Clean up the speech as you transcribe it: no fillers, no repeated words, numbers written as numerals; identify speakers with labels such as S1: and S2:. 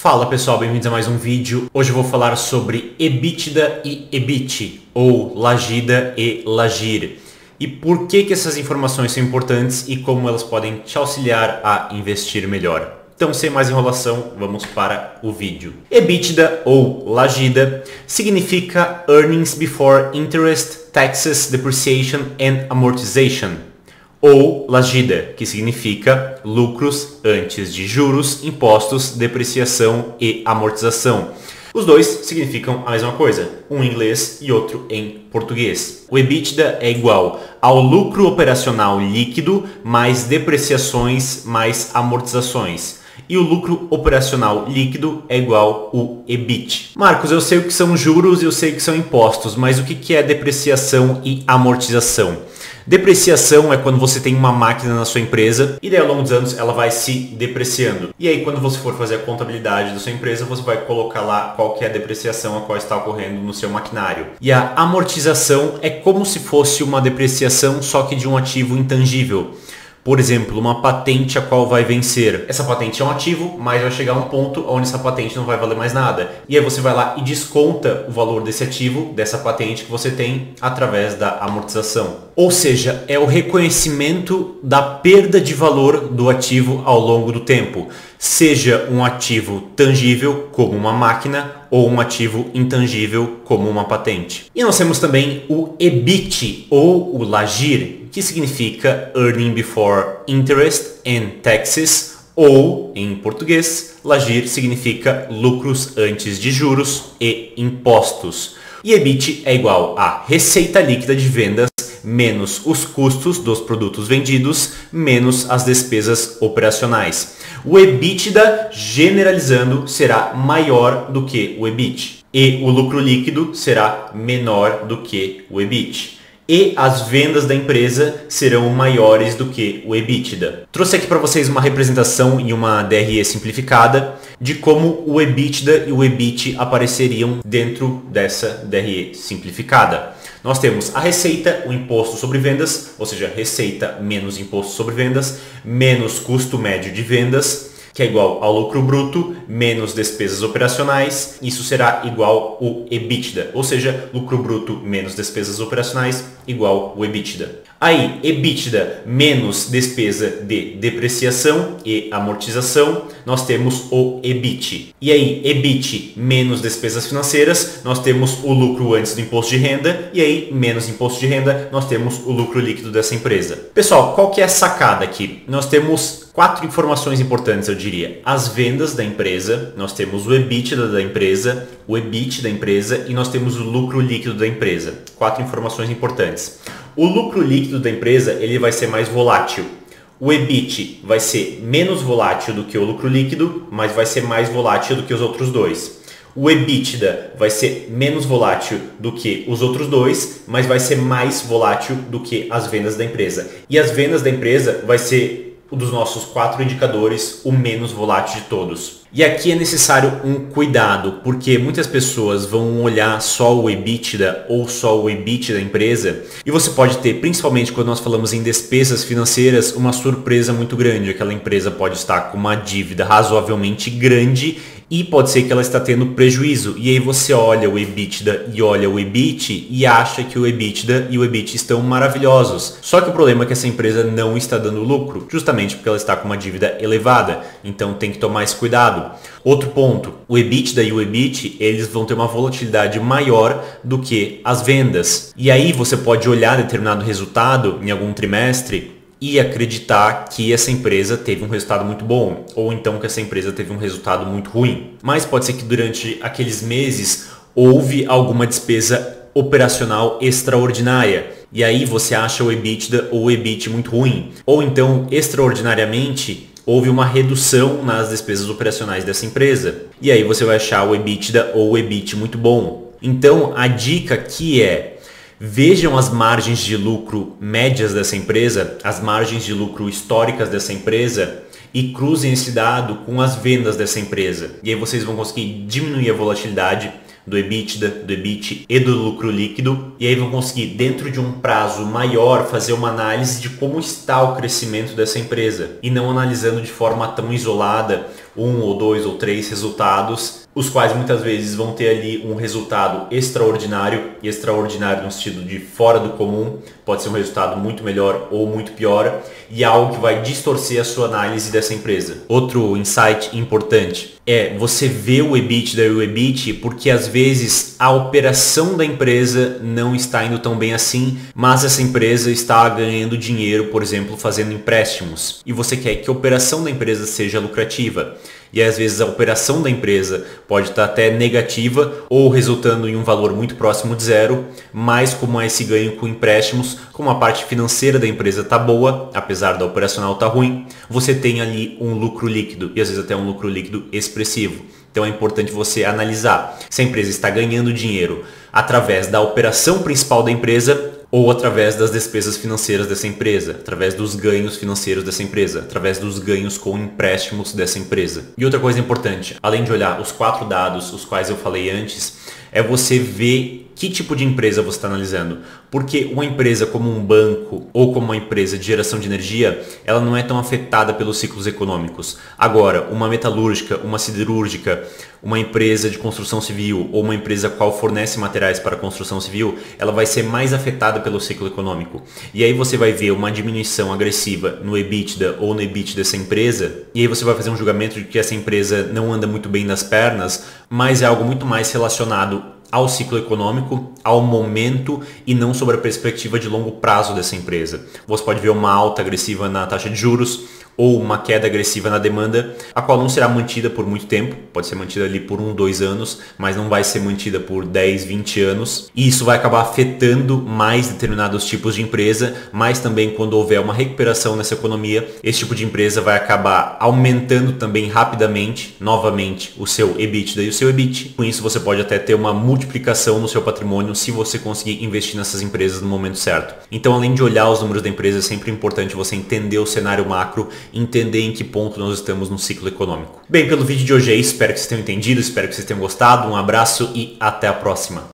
S1: Fala pessoal, bem-vindos a mais um vídeo. Hoje eu vou falar sobre EBITDA e EBIT, ou Lagida e Lagir. E por que essas informações são importantes e como elas podem te auxiliar a investir melhor. Então, sem mais enrolação, vamos para o vídeo. EBITDA ou Lagida significa Earnings Before Interest, Taxes, Depreciation and Amortization. Ou Lagida, que significa lucros antes de juros, impostos, depreciação e amortização. Os dois significam a mesma coisa, um em inglês e outro em português. O EBITDA é igual ao lucro operacional líquido mais depreciações mais amortizações. E o lucro operacional líquido é igual ao EBIT. Marcos, eu sei o que são juros e eu sei o que são impostos, mas o que é depreciação e amortização? Depreciação é quando você tem uma máquina na sua empresa e daí ao longo dos anos ela vai se depreciando. E aí quando você for fazer a contabilidade da sua empresa, você vai colocar lá qual que é a depreciação a qual está ocorrendo no seu maquinário. E a amortização é como se fosse uma depreciação só que de um ativo intangível. Por exemplo, uma patente a qual vai vencer. Essa patente é um ativo, mas vai chegar a um ponto onde essa patente não vai valer mais nada. E aí você vai lá e desconta o valor desse ativo, dessa patente que você tem, através da amortização. Ou seja, é o reconhecimento da perda de valor do ativo ao longo do tempo. Seja um ativo tangível, como uma máquina, ou um ativo intangível, como uma patente. E nós temos também o EBIT, ou o Lagir, que significa Earning Before Interest and Taxes, ou, em português, Lagir significa lucros antes de juros e impostos. E EBIT é igual a receita líquida de vendas menos os custos dos produtos vendidos, menos as despesas operacionais. O EBITDA, generalizando, será maior do que o EBIT. E o lucro líquido será menor do que o EBIT. E as vendas da empresa serão maiores do que o EBITDA. Trouxe aqui para vocês uma representação em uma DRE simplificada de como o EBITDA e o EBIT apareceriam dentro dessa DRE simplificada. Nós temos a receita, o imposto sobre vendas, ou seja, receita menos imposto sobre vendas, menos custo médio de vendas, que é igual ao lucro bruto, menos despesas operacionais, isso será igual ao EBITDA, ou seja, lucro bruto menos despesas operacionais igual ao EBITDA. Aí, EBITDA menos despesa de depreciação e amortização, nós temos o EBIT. E aí, EBIT menos despesas financeiras, nós temos o lucro antes do imposto de renda, e aí, menos imposto de renda, nós temos o lucro líquido dessa empresa. Pessoal, qual que é a sacada aqui? Nós temos 4 informações importantes, eu diria. As vendas da empresa, nós temos o EBITDA da empresa, o EBIT da empresa e nós temos o lucro líquido da empresa. 4 informações importantes. O lucro líquido da empresa ele vai ser mais volátil. O EBIT vai ser menos volátil do que o lucro líquido, mas vai ser mais volátil do que os outros dois. O EBITDA vai ser menos volátil do que os outros dois, mas vai ser mais volátil do que as vendas da empresa. E as vendas da empresa vai ser um dos nossos 4 indicadores, o menos volátil de todos. E aqui é necessário um cuidado, porque muitas pessoas vão olhar só o EBITDA ou só o EBIT da empresa e você pode ter, principalmente quando nós falamos em despesas financeiras, uma surpresa muito grande. Aquela empresa pode estar com uma dívida razoavelmente grande e pode ser que ela está tendo prejuízo. E aí você olha o EBITDA e olha o EBIT e acha que o EBITDA e o EBIT estão maravilhosos. Só que o problema é que essa empresa não está dando lucro, justamente porque ela está com uma dívida elevada. Então tem que tomar esse cuidado. Outro ponto, o EBITDA e o EBIT, eles vão ter uma volatilidade maior do que as vendas. E aí você pode olhar determinado resultado em algum trimestre e acreditar que essa empresa teve um resultado muito bom, ou então que essa empresa teve um resultado muito ruim. Mas pode ser que durante aqueles meses houve alguma despesa operacional extraordinária. E aí você acha o EBITDA ou o EBIT muito ruim. Ou então, extraordinariamente, houve uma redução nas despesas operacionais dessa empresa. E aí você vai achar o EBITDA ou o EBIT muito bom. Então a dica aqui é: vejam as margens de lucro médias dessa empresa, as margens de lucro históricas dessa empresa e cruzem esse dado com as vendas dessa empresa. E aí vocês vão conseguir diminuir a volatilidade do EBITDA, do EBIT e do lucro líquido, e aí vão conseguir, dentro de um prazo maior, fazer uma análise de como está o crescimento dessa empresa e não analisando de forma tão isolada um ou dois ou três resultados, os quais muitas vezes vão ter ali um resultado extraordinário, e extraordinário no sentido de fora do comum, pode ser um resultado muito melhor ou muito pior, e algo que vai distorcer a sua análise dessa empresa. Outro insight importante é você ver o EBITDA e o EBIT, porque às vezes a operação da empresa não está indo tão bem assim, mas essa empresa está ganhando dinheiro, por exemplo, fazendo empréstimos, e você quer que a operação da empresa seja lucrativa. E às vezes a operação da empresa pode estar até negativa ou resultando em um valor muito próximo de zero, mas como é esse ganho com empréstimos, como a parte financeira da empresa está boa, apesar da operacional estar ruim, você tem ali um lucro líquido e às vezes até um lucro líquido expressivo. Então é importante você analisar se a empresa está ganhando dinheiro através da operação principal da empresa ou através das despesas financeiras dessa empresa, através dos ganhos financeiros dessa empresa, através dos ganhos com empréstimos dessa empresa. E outra coisa importante, além de olhar os 4 dados, os quais eu falei antes, é você ver que tipo de empresa você está analisando. Porque uma empresa como um banco ou como uma empresa de geração de energia, ela não é tão afetada pelos ciclos econômicos. Agora, uma metalúrgica, uma siderúrgica, uma empresa de construção civil ou uma empresa qual fornece materiais para a construção civil, ela vai ser mais afetada pelo ciclo econômico. E aí você vai ver uma diminuição agressiva no EBITDA ou no EBIT dessa empresa, e aí você vai fazer um julgamento de que essa empresa não anda muito bem nas pernas, mas é algo muito mais relacionado ao ciclo econômico, ao momento e não sobre a perspectiva de longo prazo dessa empresa. Você pode ver uma alta agressiva na taxa de juros ou uma queda agressiva na demanda, a qual não será mantida por muito tempo, pode ser mantida ali por 1, 2 anos, mas não vai ser mantida por 10, 20 anos. E isso vai acabar afetando mais determinados tipos de empresa, mas também quando houver uma recuperação nessa economia, esse tipo de empresa vai acabar aumentando também rapidamente, novamente, o seu EBITDA e o seu EBIT. Com isso você pode até ter uma multiplicação no seu patrimônio se você conseguir investir nessas empresas no momento certo. Então, além de olhar os números da empresa, é sempre importante você entender o cenário macro, entender em que ponto nós estamos no ciclo econômico. Bem, pelo vídeo de hoje é isso, espero que vocês tenham entendido, espero que vocês tenham gostado, um abraço e até a próxima.